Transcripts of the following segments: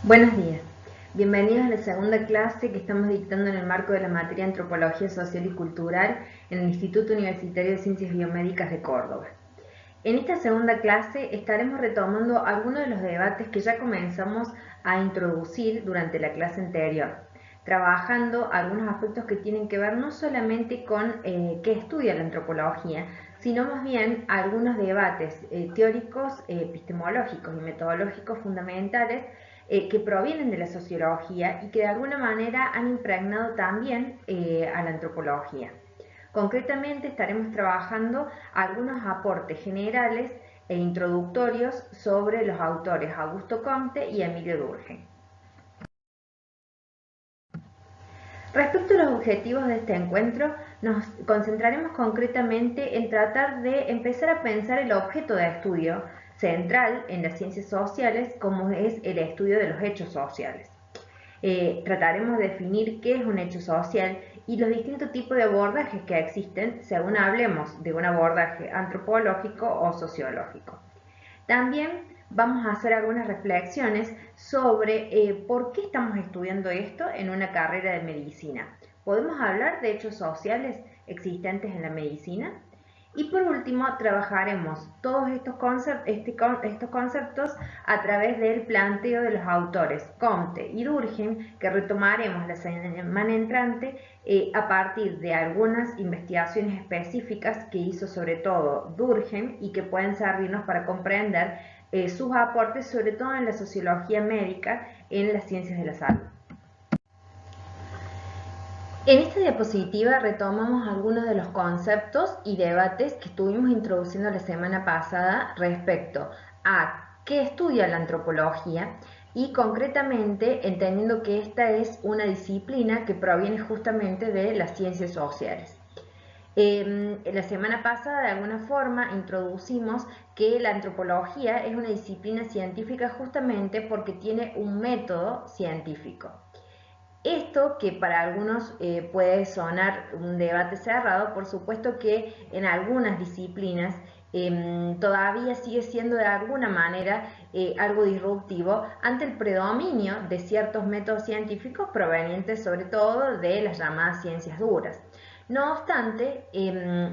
Buenos días, bienvenidos a la segunda clase que estamos dictando en el marco de la materia Antropología Social y Cultural en el Instituto Universitario de Ciencias Biomédicas de Córdoba. En esta segunda clase estaremos retomando algunos de los debates que ya comenzamos a introducir durante la clase anterior, trabajando algunos aspectos que tienen que ver no solamente con qué estudia la antropología, sino más bien algunos debates teóricos, epistemológicos y metodológicos fundamentales que provienen de la sociología y que de alguna manera han impregnado también a la antropología. Concretamente estaremos trabajando algunos aportes generales e introductorios sobre los autores Augusto Comte y Emilio Durkheim. Respecto a los objetivos de este encuentro, nos concentraremos concretamente en tratar de empezar a pensar el objeto de estudio central en las ciencias sociales, como es el estudio de los hechos sociales. Trataremos de definir qué es un hecho social y los distintos tipos de abordajes que existen según hablemos de un abordaje antropológico o sociológico. También vamos a hacer algunas reflexiones sobre por qué estamos estudiando esto en una carrera de medicina. ¿Podemos hablar de hechos sociales existentes en la medicina? Y por último, trabajaremos todos estos conceptos a través del planteo de los autores Comte y Durkheim, que retomaremos la semana entrante a partir de algunas investigaciones específicas que hizo sobre todo Durkheim y que pueden servirnos para comprender sus aportes, sobre todo en la sociología médica, en las ciencias de la salud. En esta diapositiva retomamos algunos de los conceptos y debates que estuvimos introduciendo la semana pasada respecto a qué estudia la antropología y concretamente entendiendo que esta es una disciplina que proviene justamente de las ciencias sociales. La semana pasada, de alguna forma, introducimos que la antropología es una disciplina científica justamente porque tiene un método científico. Esto, que para algunos puede sonar un debate cerrado, por supuesto que en algunas disciplinas todavía sigue siendo de alguna manera algo disruptivo ante el predominio de ciertos métodos científicos provenientes sobre todo de las llamadas ciencias duras. No obstante,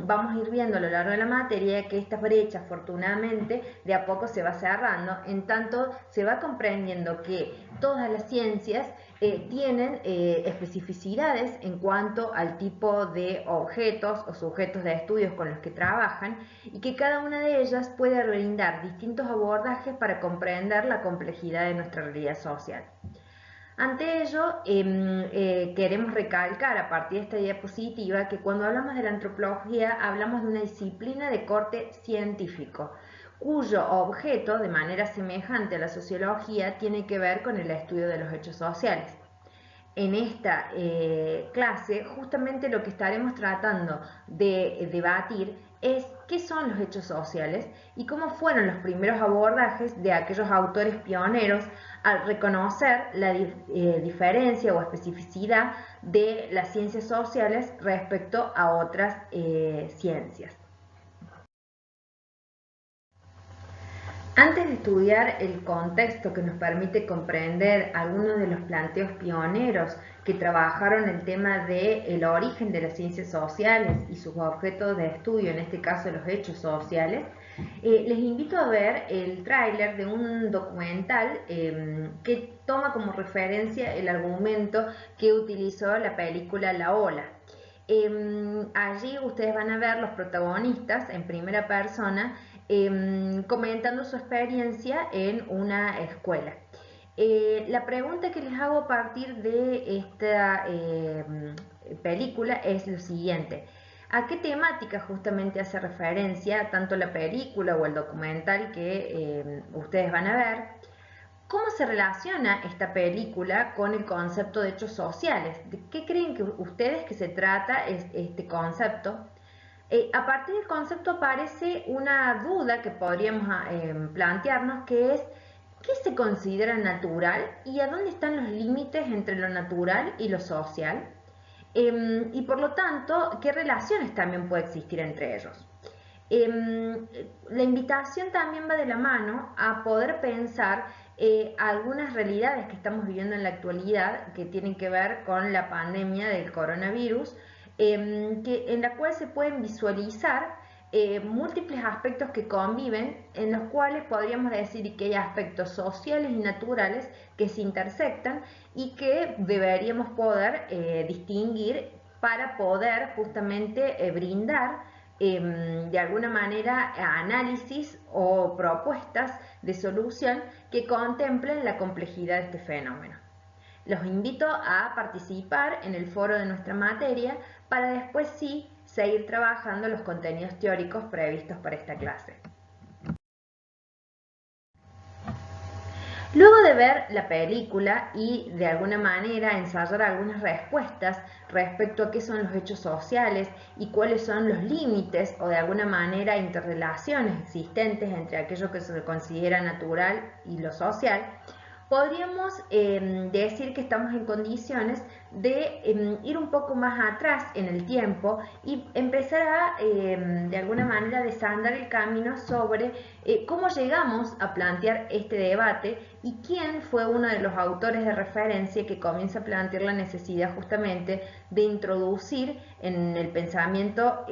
vamos a ir viendo a lo largo de la materia que esta brecha, afortunadamente, de a poco se va cerrando, en tanto se va comprendiendo que todas las ciencias tienen especificidades en cuanto al tipo de objetos o sujetos de estudios con los que trabajan y que cada una de ellas puede brindar distintos abordajes para comprender la complejidad de nuestra realidad social. Ante ello, queremos recalcar a partir de esta diapositiva que cuando hablamos de la antropología hablamos de una disciplina de corte científico, cuyo objeto, de manera semejante a la sociología, tiene que ver con el estudio de los hechos sociales. En esta clase, justamente lo que estaremos tratando de debatir es qué son los hechos sociales y cómo fueron los primeros abordajes de aquellos autores pioneros al reconocer la diferencia o especificidad de las ciencias sociales respecto a otras ciencias. Antes de estudiar el contexto que nos permite comprender algunos de los planteos pioneros que trabajaron el tema del origen de las ciencias sociales y sus objetos de estudio, en este caso los hechos sociales, les invito a ver el tráiler de un documental que toma como referencia el argumento que utilizó la película La Ola. Allí ustedes van a ver los protagonistas en primera persona comentando su experiencia en una escuela. La pregunta que les hago a partir de esta película es lo siguiente. ¿A qué temática justamente hace referencia tanto la película o el documental que ustedes van a ver? ¿Cómo se relaciona esta película con el concepto de hechos sociales? ¿De qué creen que ustedes que se trata este concepto? A partir del concepto aparece una duda que podríamos plantearnos, que es ¿qué se considera natural y a dónde están los límites entre lo natural y lo social? Y por lo tanto, ¿qué relaciones también puede existir entre ellos? La invitación también va de la mano a poder pensar algunas realidades que estamos viviendo en la actualidad que tienen que ver con la pandemia del coronavirus, en la cual se pueden visualizar múltiples aspectos que conviven, en los cuales podríamos decir que hay aspectos sociales y naturales que se intersectan y que deberíamos poder distinguir para poder justamente brindar de alguna manera análisis o propuestas de solución que contemplen la complejidad de este fenómeno. Los invito a participar en el foro de nuestra materia para después sí seguir trabajando los contenidos teóricos previstos para esta clase. Luego de ver la película y de alguna manera ensayar algunas respuestas respecto a qué son los hechos sociales y cuáles son los límites o de alguna manera interrelaciones existentes entre aquello que se considera natural y lo social, podríamos decir que estamos en condiciones de ir un poco más atrás en el tiempo y empezar a, de alguna manera, desandar el camino sobre cómo llegamos a plantear este debate y quién fue uno de los autores de referencia que comienza a plantear la necesidad justamente de introducir en el pensamiento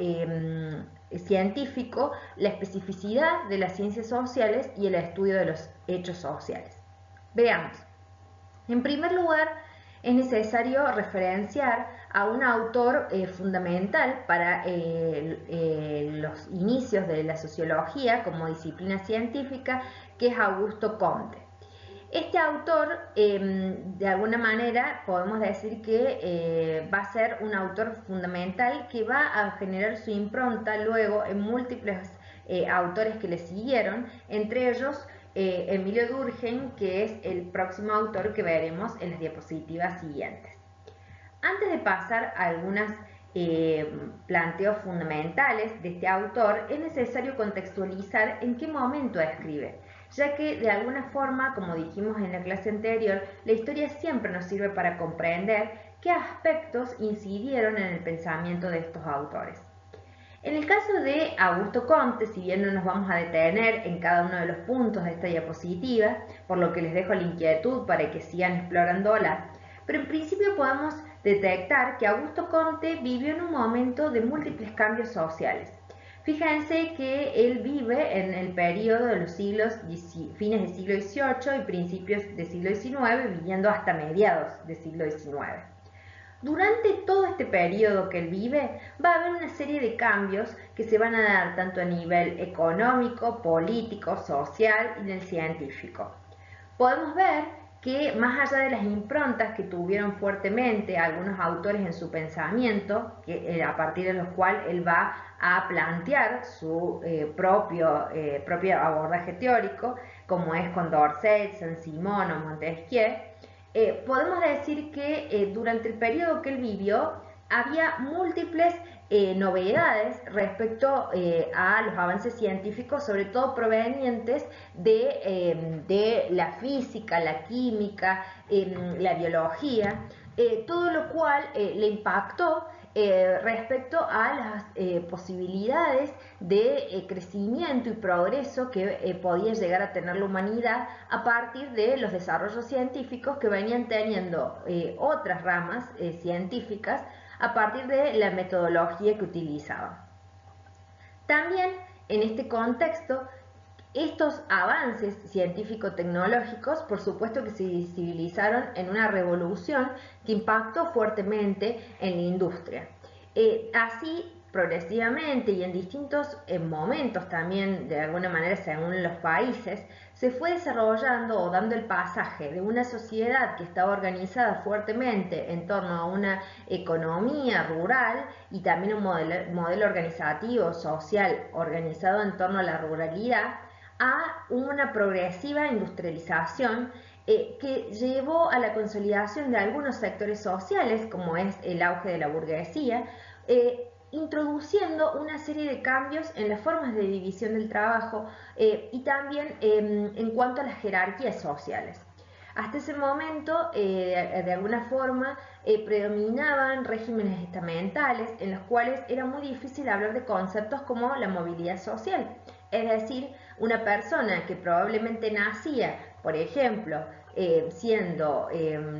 científico la especificidad de las ciencias sociales y el estudio de los hechos sociales. Veamos. En primer lugar, es necesario referenciar a un autor fundamental para los inicios de la sociología como disciplina científica, que es Augusto Comte. Este autor, de alguna manera, podemos decir que va a ser un autor fundamental que va a generar su impronta luego en múltiples autores que le siguieron, entre ellos Emilio Durkheim, que es el próximo autor que veremos en las diapositivas siguientes. Antes de pasar a algunos planteos fundamentales de este autor, es necesario contextualizar en qué momento escribe, ya que de alguna forma, como dijimos en la clase anterior, la historia siempre nos sirve para comprender qué aspectos incidieron en el pensamiento de estos autores. En el caso de Augusto Comte, si bien no nos vamos a detener en cada uno de los puntos de esta diapositiva, por lo que les dejo la inquietud para que sigan explorándola, pero en principio podemos detectar que Augusto Comte vivió en un momento de múltiples cambios sociales. Fíjense que él vive en el periodo de los fines del siglo XVIII y principios del siglo XIX, viviendo hasta mediados del siglo XIX. Durante todo este periodo que él vive, va a haber una serie de cambios que se van a dar tanto a nivel económico, político, social y en el científico. Podemos ver que más allá de las improntas que tuvieron fuertemente algunos autores en su pensamiento, a partir de los cuales él va a plantear su propio abordaje teórico, como es Condorcet, Saint-Simon o Montesquieu, podemos decir que durante el periodo que él vivió había múltiples novedades respecto a los avances científicos, sobre todo provenientes de la física, la química, la biología, todo lo cual le impactó respecto a las posibilidades de crecimiento y progreso que podía llegar a tener la humanidad a partir de los desarrollos científicos que venían teniendo otras ramas científicas a partir de la metodología que utilizaban. También en este contexto, estos avances científico-tecnológicos, por supuesto que se visibilizaron en una revolución que impactó fuertemente en la industria. Así, progresivamente y en distintos momentos también, de alguna manera según los países, se fue desarrollando o dando el pasaje de una sociedad que estaba organizada fuertemente en torno a una economía rural y también un modelo organizativo, social, organizado en torno a la ruralidad, a una progresiva industrialización que llevó a la consolidación de algunos sectores sociales, como es el auge de la burguesía, introduciendo una serie de cambios en las formas de división del trabajo y también en cuanto a las jerarquías sociales. Hasta ese momento, de alguna forma, predominaban regímenes estamentales en los cuales era muy difícil hablar de conceptos como la movilidad social. Es decir, una persona que probablemente nacía Por ejemplo, siendo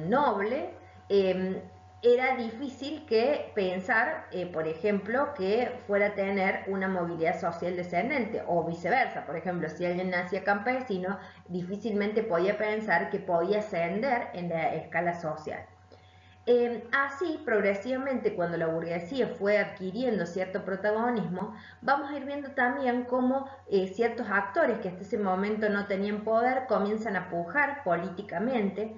noble, era difícil que pensar, por ejemplo, que fuera a tener una movilidad social descendente o viceversa. Por ejemplo, si alguien nacía campesino, difícilmente podía pensar que podía ascender en la escala social. Así, progresivamente, cuando la burguesía fue adquiriendo cierto protagonismo, vamos a ir viendo también cómo ciertos actores que hasta ese momento no tenían poder comienzan a pujar políticamente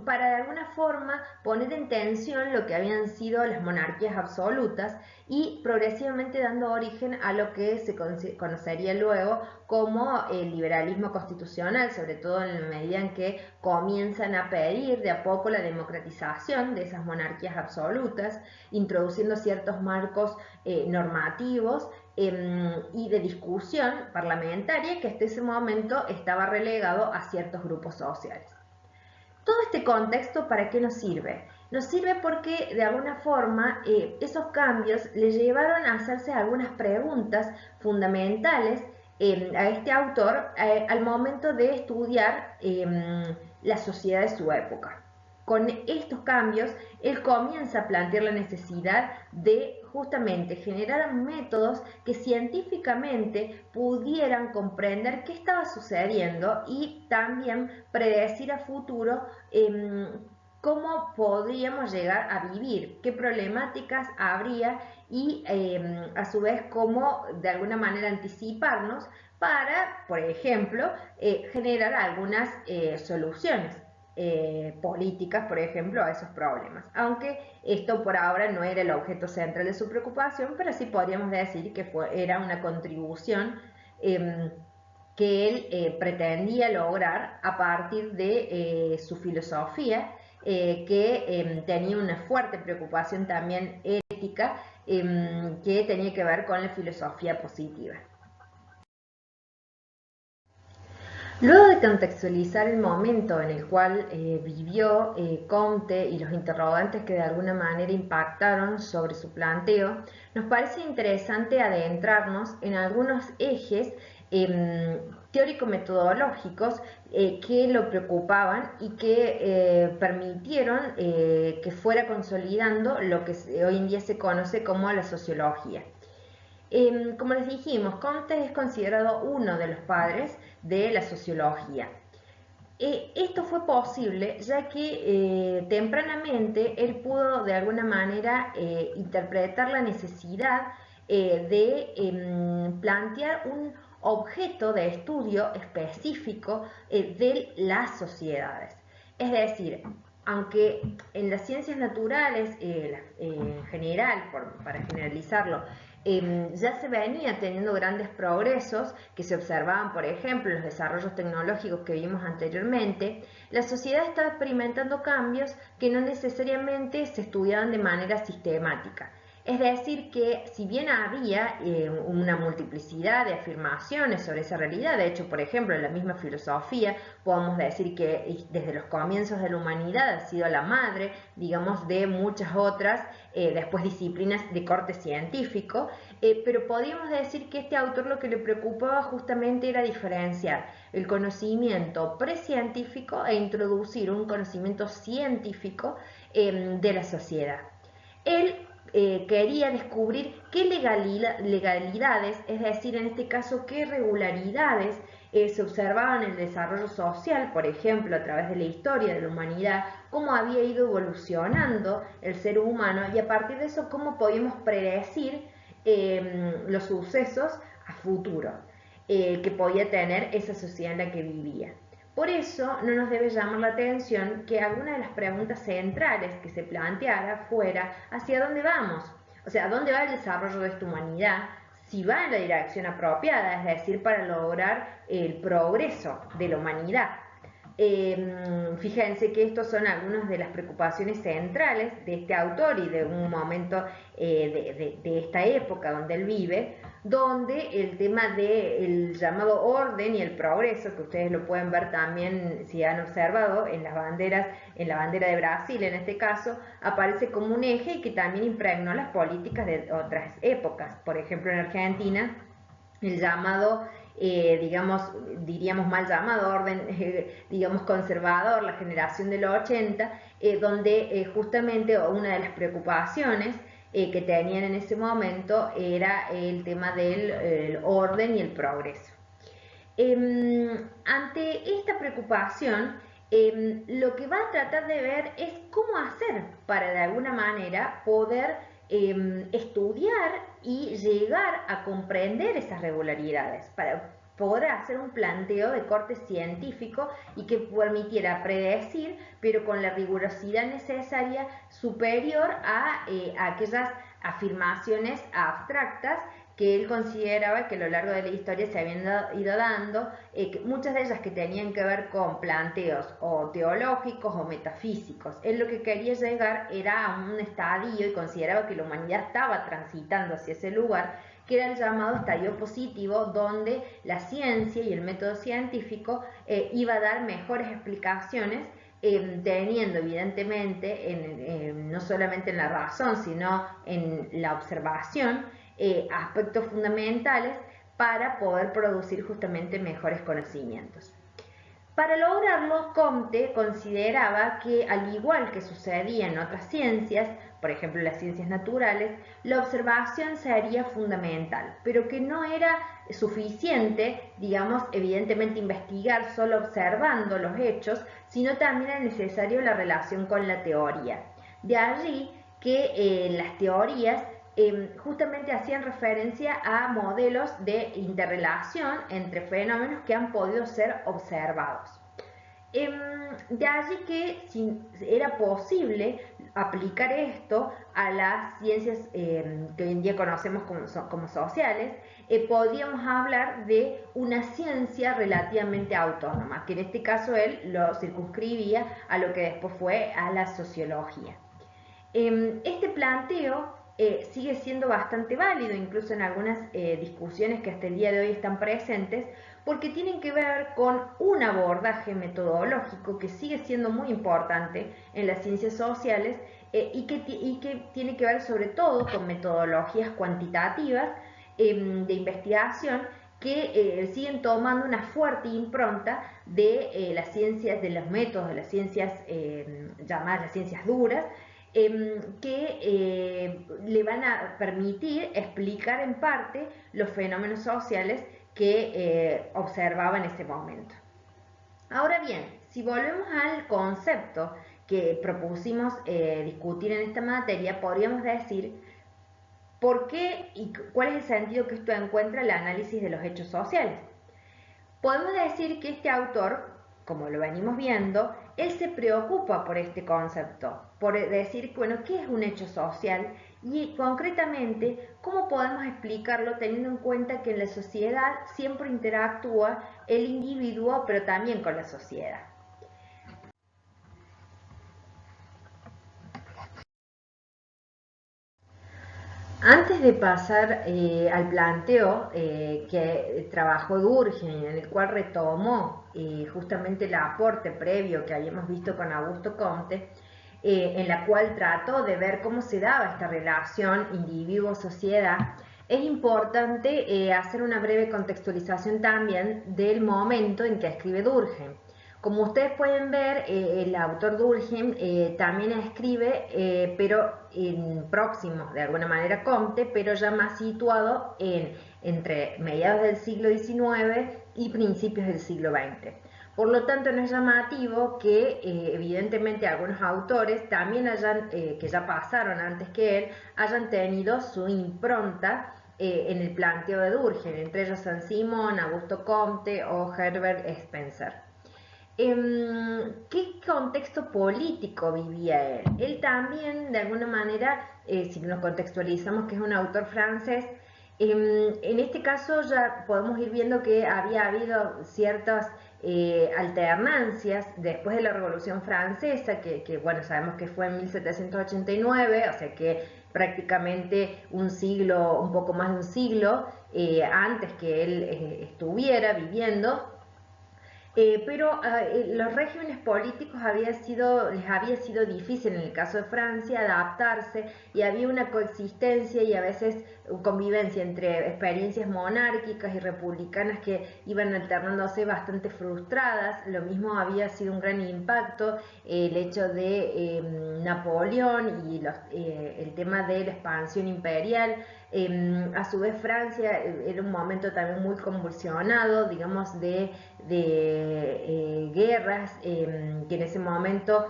para de alguna forma poner en tensión lo que habían sido las monarquías absolutas y progresivamente dando origen a lo que se conocería luego como el liberalismo constitucional, sobre todo en la medida en que comienzan a pedir de a poco la democratización de esas monarquías absolutas, introduciendo ciertos marcos normativos y de discusión parlamentaria que hasta ese momento estaba relegado a ciertos grupos sociales. Todo este contexto, ¿para qué nos sirve? Nos sirve porque de alguna forma esos cambios le llevaron a hacerse algunas preguntas fundamentales a este autor al momento de estudiar la sociedad de su época. Con estos cambios, él comienza a plantear la necesidad de justamente generar métodos que científicamente pudieran comprender qué estaba sucediendo y también predecir a futuro cómo podríamos llegar a vivir, qué problemáticas habría y a su vez cómo de alguna manera anticiparnos para, por ejemplo, generar algunas soluciones. Políticas, por ejemplo, a esos problemas. Aunque esto por ahora no era el objeto central de su preocupación, pero sí podríamos decir que era una contribución que él pretendía lograr a partir de su filosofía, que tenía una fuerte preocupación también ética, que tenía que ver con la filosofía positiva. Luego de contextualizar el momento en el cual vivió Comte y los interrogantes que de alguna manera impactaron sobre su planteo, nos parece interesante adentrarnos en algunos ejes teórico-metodológicos que lo preocupaban y que permitieron que fuera consolidando lo que hoy en día se conoce como la sociología. Como les dijimos, Comte es considerado uno de los padres de la sociología. Esto fue posible ya que tempranamente él pudo de alguna manera interpretar la necesidad de plantear un objeto de estudio específico de las sociedades. Es decir, aunque en las ciencias naturales, en general, para generalizarlo, ya se venía teniendo grandes progresos que se observaban, por ejemplo, en los desarrollos tecnológicos que vimos anteriormente, la sociedad estaba experimentando cambios que no necesariamente se estudiaban de manera sistemática. Es decir, que si bien había una multiplicidad de afirmaciones sobre esa realidad, de hecho, por ejemplo, en la misma filosofía, podemos decir que desde los comienzos de la humanidad ha sido la madre, digamos, de muchas otras, después disciplinas de corte científico, pero podríamos decir que este autor lo que le preocupaba justamente era diferenciar el conocimiento precientífico e introducir un conocimiento científico de la sociedad. Él quería descubrir qué legalidades, es decir, en este caso, qué regularidades se observaban en el desarrollo social, por ejemplo, a través de la historia de la humanidad, cómo había ido evolucionando el ser humano y a partir de eso cómo podíamos predecir los sucesos a futuro que podía tener esa sociedad en la que vivía. Por eso no nos debe llamar la atención que alguna de las preguntas centrales que se planteara fuera ¿hacia dónde vamos? O sea, ¿dónde va el desarrollo de esta humanidad? Si va en la dirección apropiada, es decir, para lograr el progreso de la humanidad. Fíjense que estos son algunas de las preocupaciones centrales de este autor y de un momento de esta época donde él vive, donde el tema del llamado orden y el progreso, que ustedes lo pueden ver también si han observado en las banderas, en la bandera de Brasil en este caso, aparece como un eje y que también impregnó las políticas de otras épocas. Por ejemplo, en Argentina, el llamado digamos, diríamos mal llamado orden, digamos, conservador, la generación de los 80, donde justamente una de las preocupaciones que tenían en ese momento era el tema del orden y el progreso. Ante esta preocupación, lo que va a tratar de ver es cómo hacer para de alguna manera poder estudiar y llegar a comprender esas regularidades, para poder hacer un planteo de corte científico y que permitiera predecir, pero con la rigurosidad necesaria superior a aquellas afirmaciones abstractas que él consideraba que a lo largo de la historia se habían ido dando, muchas de ellas que tenían que ver con planteos o teológicos o metafísicos. Él lo que quería llegar era a un estadio y consideraba que la humanidad estaba transitando hacia ese lugar, que era el llamado estadio positivo, donde la ciencia y el método científico iba a dar mejores explicaciones, teniendo evidentemente no solamente en la razón, sino en la observación, aspectos fundamentales para poder producir justamente mejores conocimientos. Para lograrlo, Comte consideraba que, al igual que sucedía en otras ciencias, por ejemplo las ciencias naturales, la observación sería fundamental, pero que no era suficiente, digamos, evidentemente investigar solo observando los hechos, sino también era necesario la relación con la teoría. De allí que las teorías justamente hacían referencia a modelos de interrelación entre fenómenos que han podido ser observados. De allí que si era posible aplicar esto a las ciencias que hoy en día conocemos como sociales, podríamos hablar de una ciencia relativamente autónoma, que en este caso él lo circunscribía a lo que después fue a la sociología. Este planteo sigue siendo bastante válido, incluso en algunas discusiones que hasta el día de hoy están presentes, porque tienen que ver con un abordaje metodológico que sigue siendo muy importante en las ciencias sociales y que tiene que ver sobre todo con metodologías cuantitativas de investigación que siguen tomando una fuerte impronta de las ciencias, de los métodos de las ciencias llamadas las ciencias duras, que le van a permitir explicar en parte los fenómenos sociales que observaba en ese momento. Ahora bien, si volvemos al concepto que propusimos discutir en esta materia, podríamos decir por qué y cuál es el sentido que esto encuentra el análisis de los hechos sociales. Podemos decir que este autor, como lo venimos viendo, él se preocupa por este concepto, por decir, bueno, ¿qué es un hecho social? Y concretamente, ¿cómo podemos explicarlo teniendo en cuenta que en la sociedad siempre interactúa el individuo, pero también con la sociedad? Antes de pasar al planteo que trabajó Durkheim, en el cual retomó justamente el aporte previo que habíamos visto con Augusto Comte, en la cual trató de ver cómo se daba esta relación individuo-sociedad, es importante hacer una breve contextualización también del momento en que escribe Durkheim. Como ustedes pueden ver, el autor Durkheim también escribe, pero en próximo, de alguna manera, Comte, pero ya más situado entre mediados del siglo XIX y principios del siglo XX. Por lo tanto, no es llamativo que evidentemente algunos autores también que ya pasaron antes que él, hayan tenido su impronta en el planteo de Durkheim, entre ellos Saint-Simon, Augusto Comte o Herbert Spencer. ¿Qué contexto político vivía él? Él también, de alguna manera, si nos contextualizamos que es un autor francés, en este caso ya podemos ir viendo que había habido ciertas alternancias después de la Revolución Francesa, que bueno, sabemos que fue en 1789, o sea que prácticamente un siglo, un poco más de un siglo antes que él estuviera viviendo. Pero los regímenes políticos les había sido difícil en el caso de Francia adaptarse y había una coexistencia y a veces convivencia entre experiencias monárquicas y republicanas que iban alternándose bastante frustradas. Lo mismo había sido un gran impacto el hecho de Napoleón y el tema de la expansión imperial. A su vez Francia era un momento también muy convulsionado, digamos, de guerras que en ese momento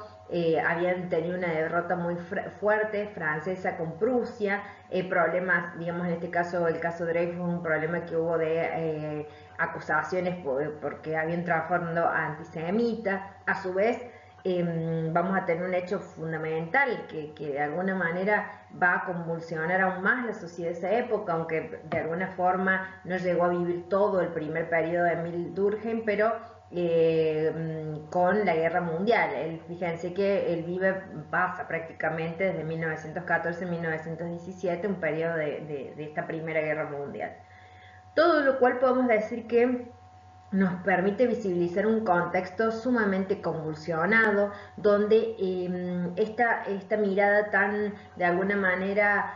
habían tenido una derrota muy fuerte francesa con Prusia, problemas, digamos, en este caso, el caso Dreyfus, un problema que hubo de acusaciones porque había un trasfondo antisemita. A su vez, vamos a tener un hecho fundamental que de alguna manera va a convulsionar aún más la sociedad de esa época, aunque de alguna forma no llegó a vivir todo el primer periodo de Emile Durkheim, pero con la guerra mundial. Fíjense que él pasa prácticamente desde 1914 a 1917, un periodo de esta primera guerra mundial. Todo lo cual podemos decir que nos permite visibilizar un contexto sumamente convulsionado, donde esta mirada tan, de alguna manera,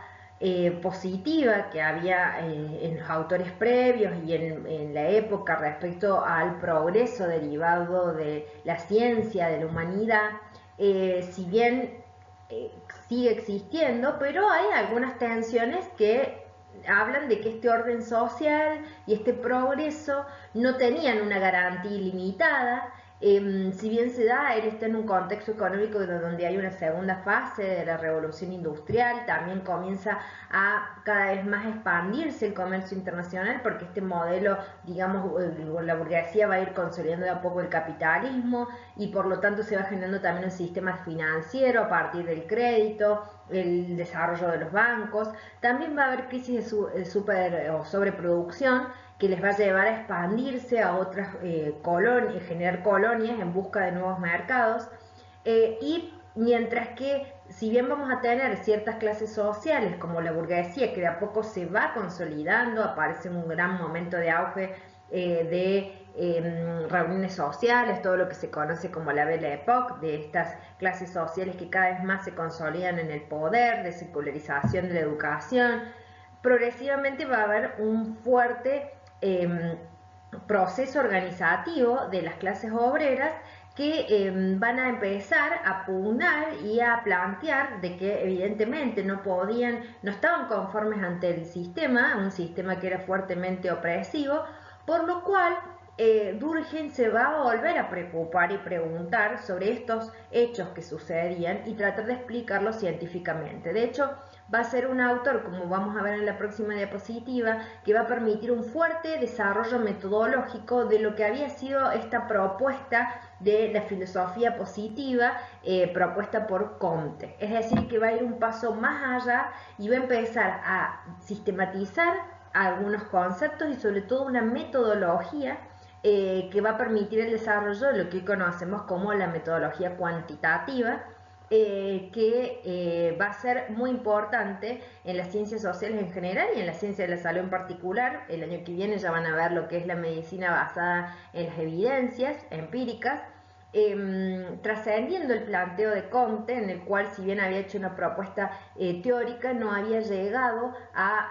positiva que había en los autores previos y en la época respecto al progreso derivado de la ciencia, de la humanidad, si bien eh, sigue existiendo, pero hay algunas tensiones que hablan de que este orden social y este progreso no tenían una garantía ilimitada. Si bien se da, él está en un contexto económico donde hay una segunda fase de la revolución industrial, también comienza a cada vez más expandirse el comercio internacional porque este modelo, digamos, la burguesía va a ir consolidando de a poco el capitalismo y por lo tanto se va generando también un sistema financiero a partir del crédito, el desarrollo de los bancos. También va a haber crisis de super o sobreproducción que les va a llevar a expandirse a otras colonias, generar colonias en busca de nuevos mercados. Y mientras que, si bien vamos a tener ciertas clases sociales como la burguesía, que de a poco se va consolidando, aparece un gran momento de auge de reuniones sociales, todo lo que se conoce como la Belle Époque, de estas clases sociales que cada vez más se consolidan en el poder, de secularización de la educación. Progresivamente va a haber un fuerte proceso organizativo de las clases obreras que van a empezar a pugnar y a plantear de que evidentemente no estaban conformes ante el sistema, un sistema que era fuertemente opresivo, por lo cual Durkheim se va a volver a preocupar y preguntar sobre estos hechos que sucedían y tratar de explicarlos científicamente. De hecho, va a ser un autor, como vamos a ver en la próxima diapositiva, que va a permitir un fuerte desarrollo metodológico de lo que había sido esta propuesta de la filosofía positiva propuesta por Comte. Es decir, que va a ir un paso más allá y va a empezar a sistematizar algunos conceptos y sobre todo una metodología que va a permitir el desarrollo de lo que hoy conocemos como la metodología cuantitativa, que va a ser muy importante en las ciencias sociales en general y en la ciencia de la salud en particular. El año que viene ya van a ver lo que es la medicina basada en las evidencias empíricas, trascendiendo el planteo de Comte, en el cual, si bien había hecho una propuesta teórica, no había llegado a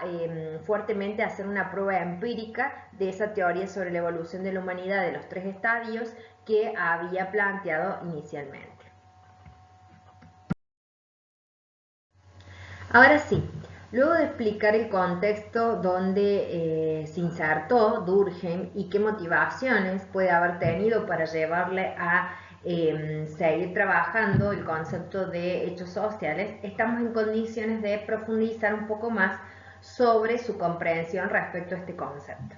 fuertemente hacer una prueba empírica de esa teoría sobre la evolución de la humanidad de los tres estadios que había planteado inicialmente. Ahora sí, luego de explicar el contexto donde se insertó Durkheim y qué motivaciones puede haber tenido para llevarle a seguir trabajando el concepto de hechos sociales, estamos en condiciones de profundizar un poco más sobre su comprensión respecto a este concepto.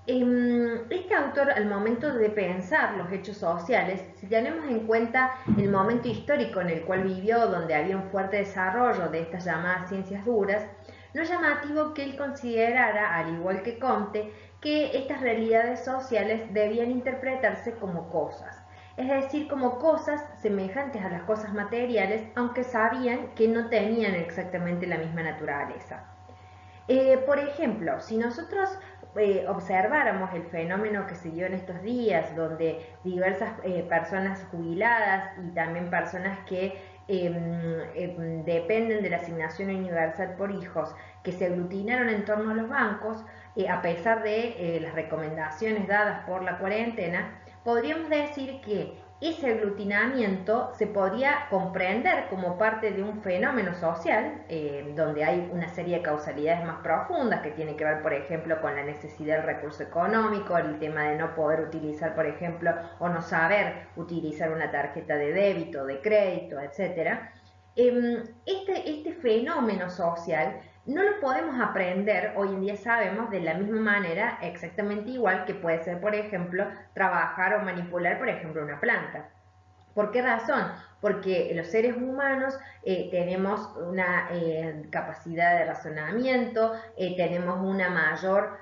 Este autor, al momento de pensar los hechos sociales, si tenemos en cuenta el momento histórico en el cual vivió, donde había un fuerte desarrollo de estas llamadas ciencias duras, no es llamativo que él considerara, al igual que Comte, que estas realidades sociales debían interpretarse como cosas, es decir, como cosas semejantes a las cosas materiales, aunque sabían que no tenían exactamente la misma naturaleza. Por ejemplo, si nosotros observáramos el fenómeno que se dio en estos días, donde diversas personas jubiladas y también personas que dependen de la asignación universal por hijos, que se aglutinaron en torno a los bancos, a pesar de las recomendaciones dadas por la cuarentena, podríamos decir que ese aglutinamiento se podría comprender como parte de un fenómeno social, donde hay una serie de causalidades más profundas que tiene que ver, por ejemplo, con la necesidad del recurso económico, el tema de no poder utilizar, por ejemplo, o no saber utilizar una tarjeta de débito, de crédito, etcétera. Este fenómeno social no lo podemos aprender, hoy en día sabemos, de la misma manera, exactamente igual que puede ser, por ejemplo, trabajar o manipular, por ejemplo, una planta. ¿Por qué razón? Porque los seres humanos tenemos una capacidad de razonamiento, tenemos una mayor,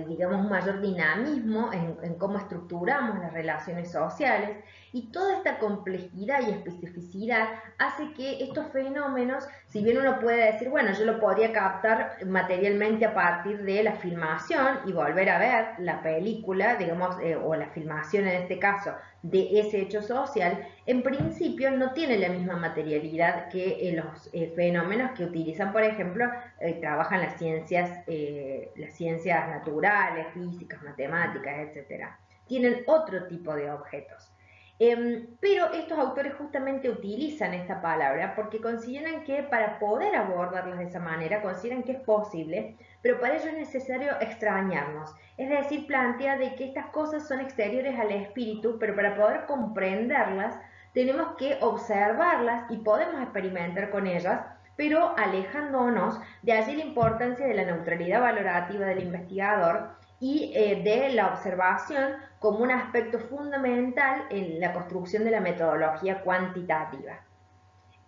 digamos, un mayor dinamismo en cómo estructuramos las relaciones sociales, y toda esta complejidad y especificidad hace que estos fenómenos, si bien uno puede decir, bueno, yo lo podría captar materialmente a partir de la filmación y volver a ver la película, digamos, o la filmación en este caso, de ese hecho social, en principio no tiene la misma materialidad que los fenómenos que utilizan, por ejemplo, trabajan las ciencias naturales, físicas, matemáticas, etcétera. Tienen otro tipo de objetos. Pero estos autores justamente utilizan esta palabra porque consideran que para poder abordarlas de esa manera, consideran que es posible, pero para ello es necesario extrañarnos. Es decir, plantea de que estas cosas son exteriores al espíritu, pero para poder comprenderlas tenemos que observarlas y podemos experimentar con ellas, pero alejándonos. De allí la importancia de la neutralidad valorativa del investigador y de la observación como un aspecto fundamental en la construcción de la metodología cuantitativa.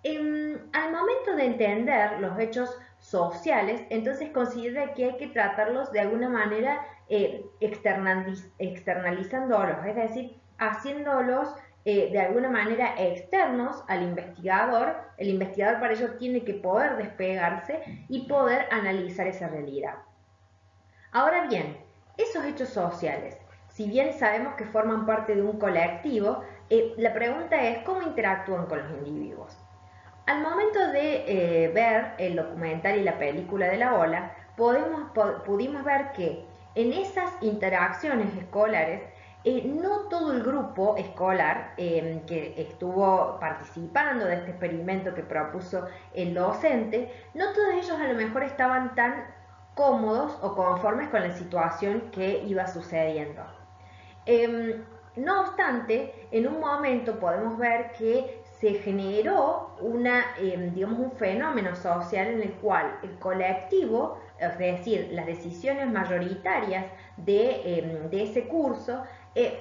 Al momento de entender los hechos sociales, entonces considera que hay que tratarlos de alguna manera externalizándolos, es decir, haciéndolos de alguna manera externos al investigador. El investigador para ello tiene que poder despegarse y poder analizar esa realidad. Ahora bien, esos hechos sociales, si bien sabemos que forman parte de un colectivo, la pregunta es cómo interactúan con los individuos. Al momento de ver el documental y la película de la ola, pudimos ver que en esas interacciones escolares, no todo el grupo escolar que estuvo participando de este experimento que propuso el docente, no todos ellos a lo mejor estaban tan cómodos o conformes con la situación que iba sucediendo. No obstante, en un momento podemos ver que se generó digamos, un fenómeno social en el cual el colectivo, es decir, las decisiones mayoritarias de ese curso,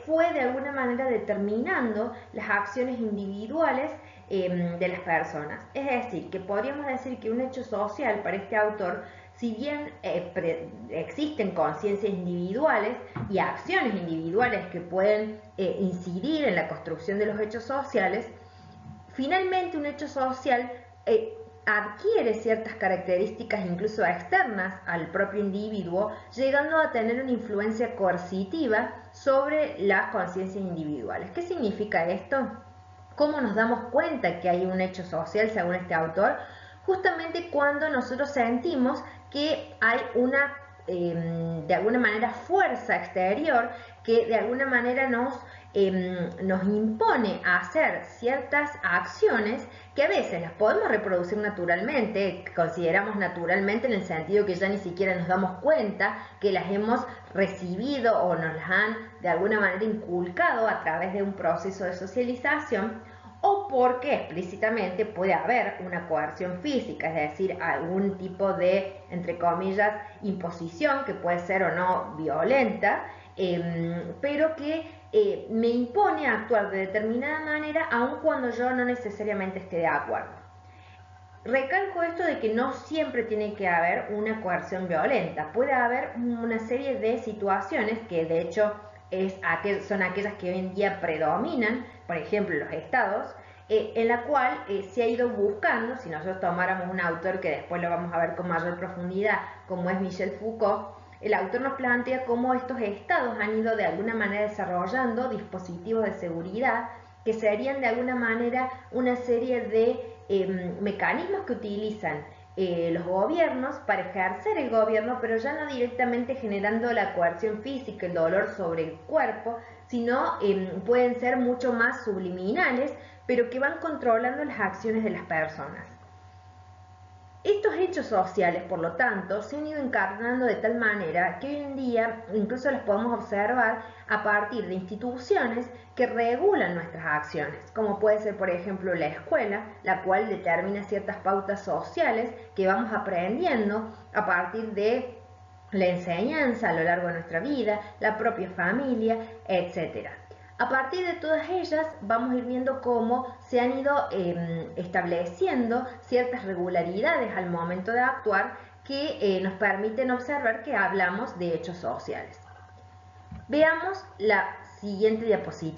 fue de alguna manera determinando las acciones individuales de las personas. Es decir, que podríamos decir que un hecho social para este autor, si bien existen conciencias individuales y acciones individuales que pueden incidir en la construcción de los hechos sociales, finalmente un hecho social adquiere ciertas características incluso externas al propio individuo, llegando a tener una influencia coercitiva sobre las conciencias individuales. ¿Qué significa esto? ¿Cómo nos damos cuenta que hay un hecho social según este autor? Justamente cuando nosotros sentimos que hay una, de alguna manera, fuerza exterior que de alguna manera nos impone a hacer ciertas acciones que a veces las podemos reproducir naturalmente, consideramos naturalmente en el sentido que ya ni siquiera nos damos cuenta que las hemos recibido o nos las han de alguna manera inculcado a través de un proceso de socialización, o porque explícitamente puede haber una coerción física, es decir, algún tipo de, entre comillas, imposición que puede ser o no violenta, pero que me impone a actuar de determinada manera aun cuando yo no necesariamente esté de acuerdo. Recalco esto de que no siempre tiene que haber una coerción violenta, puede haber una serie de situaciones que de hecho son aquellas que hoy en día predominan, por ejemplo los estados, en la cual se ha ido buscando, si nosotros tomáramos un autor que después lo vamos a ver con mayor profundidad, como es Michel Foucault, el autor nos plantea cómo estos estados han ido de alguna manera desarrollando dispositivos de seguridad que serían de alguna manera una serie de mecanismos que utilizan los gobiernos para ejercer el gobierno, pero ya no directamente generando la coerción física, el dolor sobre el cuerpo, sino pueden ser mucho más subliminales, pero que van controlando las acciones de las personas. Estos hechos sociales, por lo tanto, se han ido encarnando de tal manera que hoy en día incluso los podemos observar a partir de instituciones que regulan nuestras acciones, como puede ser, por ejemplo, la escuela, la cual determina ciertas pautas sociales que vamos aprendiendo a partir de la enseñanza a lo largo de nuestra vida, la propia familia, etc. A partir de todas ellas vamos a ir viendo cómo se han ido estableciendo ciertas regularidades al momento de actuar que nos permiten observar que hablamos de hechos sociales. Veamos la siguiente diapositiva.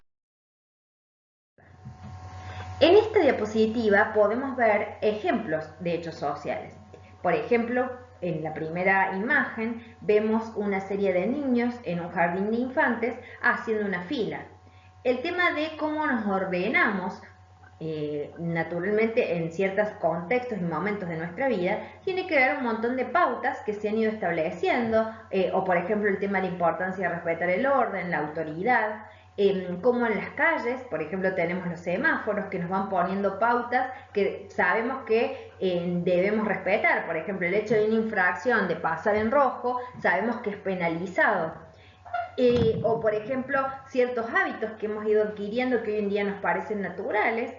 En esta diapositiva podemos ver ejemplos de hechos sociales. Por ejemplo, en la primera imagen vemos una serie de niños en un jardín de infantes haciendo una fila. El tema de cómo nos ordenamos naturalmente en ciertos contextos y momentos de nuestra vida tiene que ver un montón de pautas que se han ido estableciendo, o por ejemplo el tema de la importancia de respetar el orden, la autoridad, como en las calles, por ejemplo, tenemos los semáforos que nos van poniendo pautas que sabemos que debemos respetar. Por ejemplo, el hecho de una infracción de pasar en rojo, sabemos que es penalizado. O por ejemplo, ciertos hábitos que hemos ido adquiriendo que hoy en día nos parecen naturales,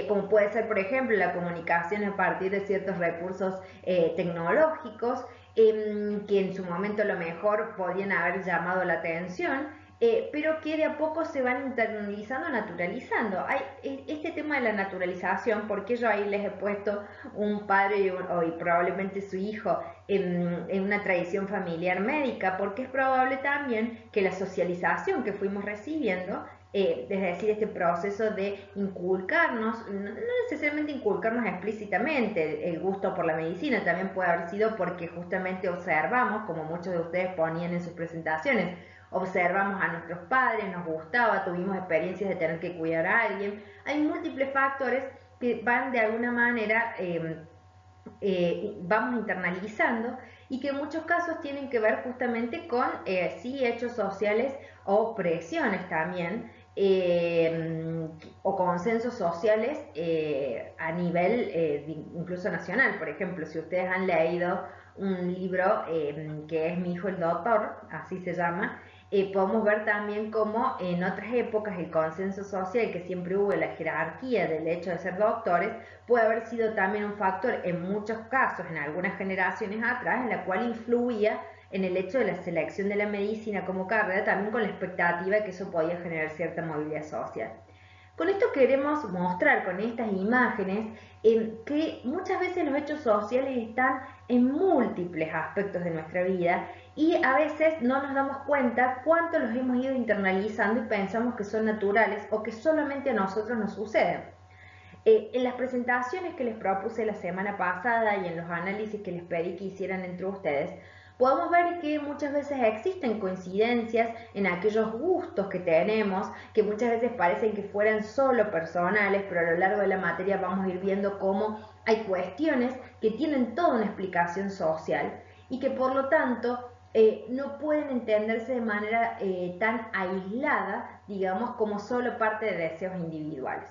como puede ser, por ejemplo, la comunicación a partir de ciertos recursos tecnológicos, que en su momento a lo mejor podrían haber llamado la atención, pero que de a poco se van internalizando, naturalizando. Hay este tema de la naturalización, porque yo ahí les he puesto un padre y probablemente su hijo en una tradición familiar médica, porque es probable también que la socialización que fuimos recibiendo, es decir, este proceso de inculcarnos, no necesariamente inculcarnos explícitamente el gusto por la medicina, también puede haber sido porque justamente observamos, como muchos de ustedes ponían en sus presentaciones, observamos a nuestros padres, nos gustaba, tuvimos experiencias de tener que cuidar a alguien. Hay múltiples factores que van de alguna manera, vamos internalizando y que en muchos casos tienen que ver justamente con sí, hechos sociales o presiones también, o consensos sociales a nivel incluso nacional. Por ejemplo, si ustedes han leído un libro que es Mi hijo el doctor, así se llama, podemos ver también cómo en otras épocas el consenso social que siempre hubo, la jerarquía del hecho de ser doctores, puede haber sido también un factor en muchos casos, en algunas generaciones atrás, en la cual influía en el hecho de la selección de la medicina como carrera, también con la expectativa de que eso podía generar cierta movilidad social. Con esto queremos mostrar con estas imágenes que muchas veces los hechos sociales están en múltiples aspectos de nuestra vida y a veces no nos damos cuenta cuánto los hemos ido internalizando y pensamos que son naturales o que solamente a nosotros nos suceden. En las presentaciones que les propuse la semana pasada y en los análisis que les pedí que hicieran entre ustedes, podemos ver que muchas veces existen coincidencias en aquellos gustos que tenemos, que muchas veces parecen que fueran solo personales, pero a lo largo de la materia vamos a ir viendo cómo hay cuestiones que tienen toda una explicación social y que por lo tanto no pueden entenderse de manera tan aislada, digamos, como solo parte de deseos individuales.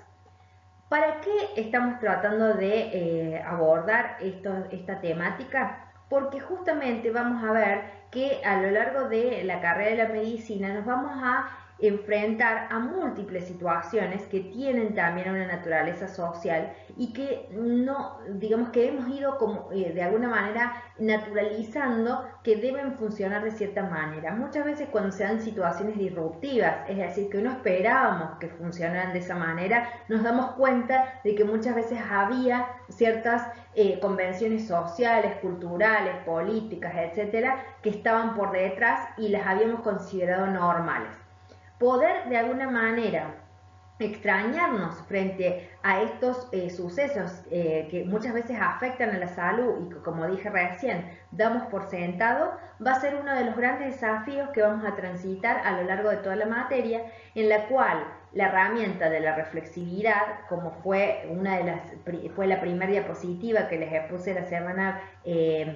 ¿Para qué estamos tratando de abordar esta temática? Porque justamente vamos a ver que a lo largo de la carrera de la medicina nos vamos a enfrentar a múltiples situaciones que tienen también una naturaleza social y que no, digamos que hemos ido como de alguna manera naturalizando que deben funcionar de cierta manera. Muchas veces cuando se dan situaciones disruptivas, es decir, que no esperábamos que funcionaran de esa manera, nos damos cuenta de que muchas veces había ciertas convenciones sociales, culturales, políticas, etcétera, que estaban por detrás y las habíamos considerado normales. Poder de alguna manera extrañarnos frente a estos sucesos que muchas veces afectan a la salud y que, como dije recién, damos por sentado, va a ser uno de los grandes desafíos que vamos a transitar a lo largo de toda la materia, en la cual la herramienta de la reflexividad, como fue fue la primera diapositiva que les expuse la semana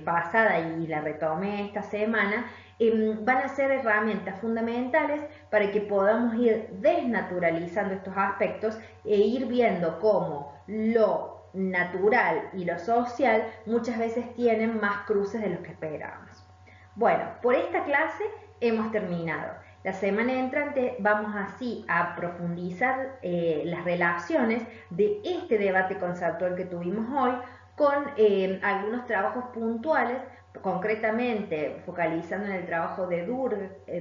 pasada y la retomé esta semana, van a ser herramientas fundamentales para que podamos ir desnaturalizando estos aspectos e ir viendo cómo lo natural y lo social muchas veces tienen más cruces de los que esperábamos. Bueno, por esta clase hemos terminado. La semana entrante vamos así a profundizar las relaciones de este debate conceptual que tuvimos hoy con algunos trabajos puntuales, concretamente focalizando en el trabajo de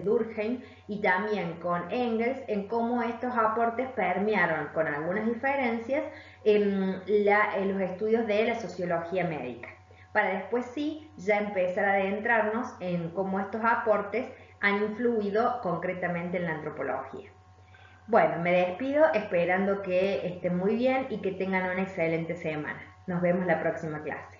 Durkheim y también con Engels, en cómo estos aportes permearon con algunas diferencias en los estudios de la sociología médica, para después sí ya empezar a adentrarnos en cómo estos aportes han influido concretamente en la antropología. Bueno, me despido esperando que estén muy bien y que tengan una excelente semana. Nos vemos la próxima clase.